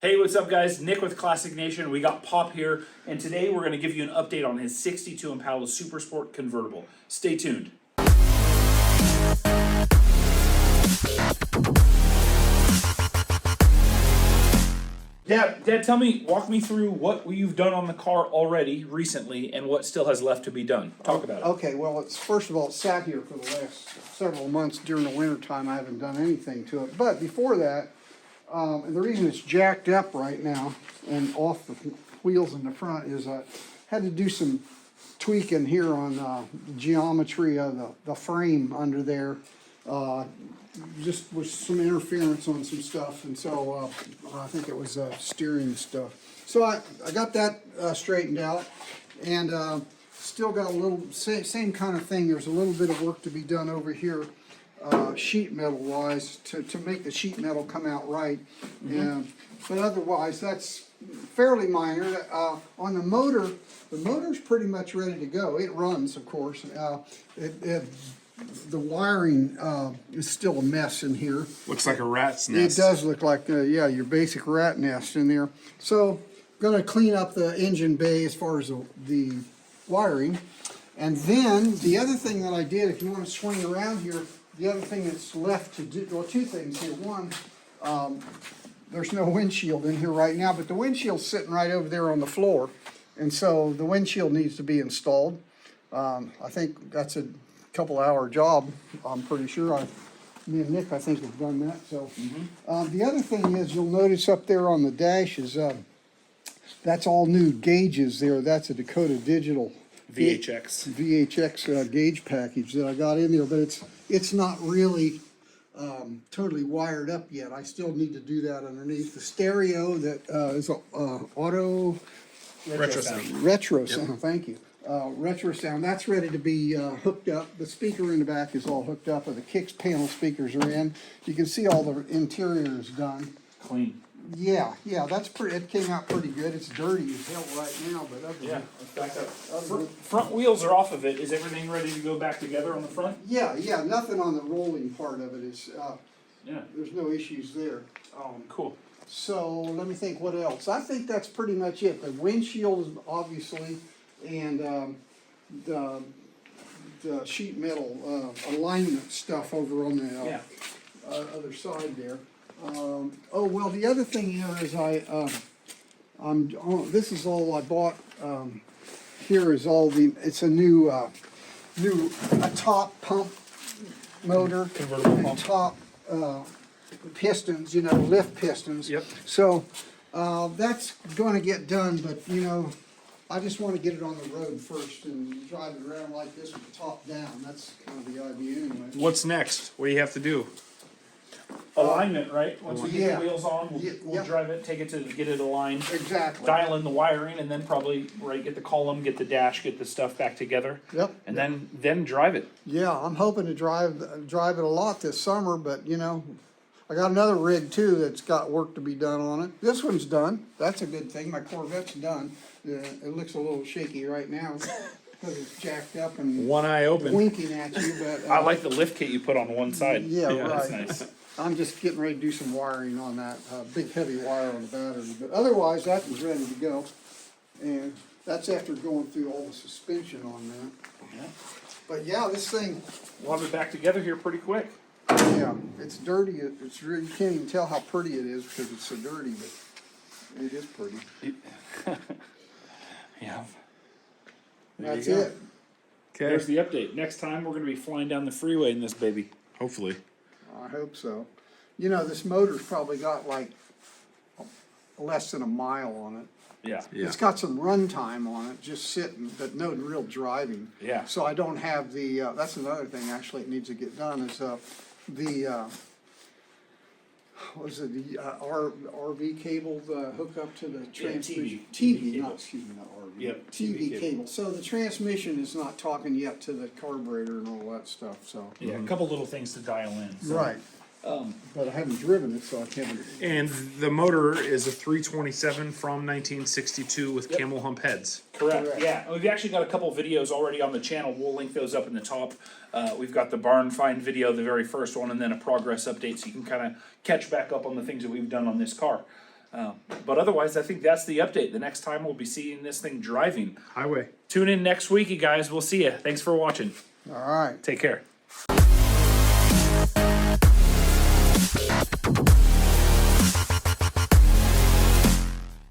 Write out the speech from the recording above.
Hey, what's up guys? Nick with Classic Nation. We got Pop here, and today we're going to give you an update on his 62 Impala Super Sport convertible. Stay tuned. Dad, walk me through what you've done on the car already recently and what still has left to be done. Talk about it. Okay, well, first of all, it sat here for the last several months during the winter time. I haven't done anything to it. But before that, and the reason it's jacked up right now and off the wheels in the front is I had to do some tweaking here on the geometry of the frame under there. Just with some interference on some stuff, and so I think it was steering stuff. So I got that straightened out, and still got a little same kind of thing. There's a little bit of work to be done over here, sheet metal wise, to make the sheet metal come out right. But otherwise, that's fairly minor. On the motor's pretty much ready to go. It runs, of course. The wiring is still a mess in here. Looks like a rat's nest. It does look like, yeah, your basic rat nest in there. So, going to clean up the engine bay as far as the wiring. And then, the other thing that I did, if you want to swing around here, the other thing that's left to do, well, two things here. One, there's no windshield in here right now, but the windshield's sitting right over there on the floor. And so, the windshield needs to be installed. I think that's a couple-hour job, I'm pretty sure. Me and Nick, I think, have done that. So, the other thing is, you'll notice up there on the dash is that's all new gauges there. That's a Dakota Digital VHX gauge package that I got in there, but it's not really totally wired up yet. I still need to do that underneath. The stereo that is auto retro sound. Thank you. Retro sound, that's ready to be hooked up. The speaker in the back is all hooked up, and the kicks panel speakers are in. You can see all the interior is done. Clean. Yeah, that's pretty. It came out pretty good. It's dirty as hell right now, but other Yeah. than, Front wheels are off of it. Is everything ready to go back together on the front? yeah, nothing on the rolling part of it is. Yeah. There's no issues there. Cool. So let me think what else. I think that's pretty much it. The windshield, obviously, and the sheet metal alignment stuff over on the other side there. Oh well, the other thing here is this is all I bought. Here is all it's a new a top pump motor, Convertible and pump. top pistons, lift pistons. Yep. So that's going to get done, but I just want to get it on the road first and drive it around like this with the top down. That's kind of the idea anyway. What's next? What do you have to do? Alignment, right? Once we get Yeah. the wheels on, we'll Yeah. drive it, take it to get it aligned, Exactly. dial in the wiring, and then probably get the column, get the dash, get the stuff back together. Yep. And then drive it. Yeah, I'm hoping to drive it a lot this summer, but I got another rig too that's got work to be done on it. This one's done. That's a good thing. My Corvette's done. It looks a little shaky right now because it's jacked up and One eye open. winking at you, but I like the lift kit you put on one side. Yeah, That's right. nice. I'm just getting ready to do some wiring on that, big heavy wire on the battery, but otherwise that was ready to go. And that's after going through all the suspension on that. Yeah. But yeah, this thing, We'll have it back together here pretty quick. yeah, it's dirty, it's really, you can't even tell how pretty it is because it's so dirty, but it is pretty. Yeah. That's you go. it. There's the update. Next time we're going to be flying down the freeway in this baby. Hopefully. I hope so. This motor's probably got like less than a mile on it. Yeah. It's got some run time on it, just sitting, but no real driving. Yeah. So I don't have the, that's another thing actually that needs to get done is what is it, the RV cable hook up to the transmission. TV cable. Not RV. Yep, TV TV cable. So the transmission is not talking yet to the carburetor and all that stuff, so. Yeah, a couple little things to dial in. So. Right. But I haven't driven it, so I can't. And the motor is a 327 from 1962 with camel hump heads. Correct. Correct. Yeah, we've actually got a couple videos already on the channel. We'll link those up in the top. We've got the barn find video, the very first one, and then a progress update, so you can kind of catch back up on the things that we've done on this car. But otherwise, I think that's the update. The next time we'll be seeing this thing driving. Highway. Tune in next week, you guys. We'll see you. Thanks for watching. All right. Take care.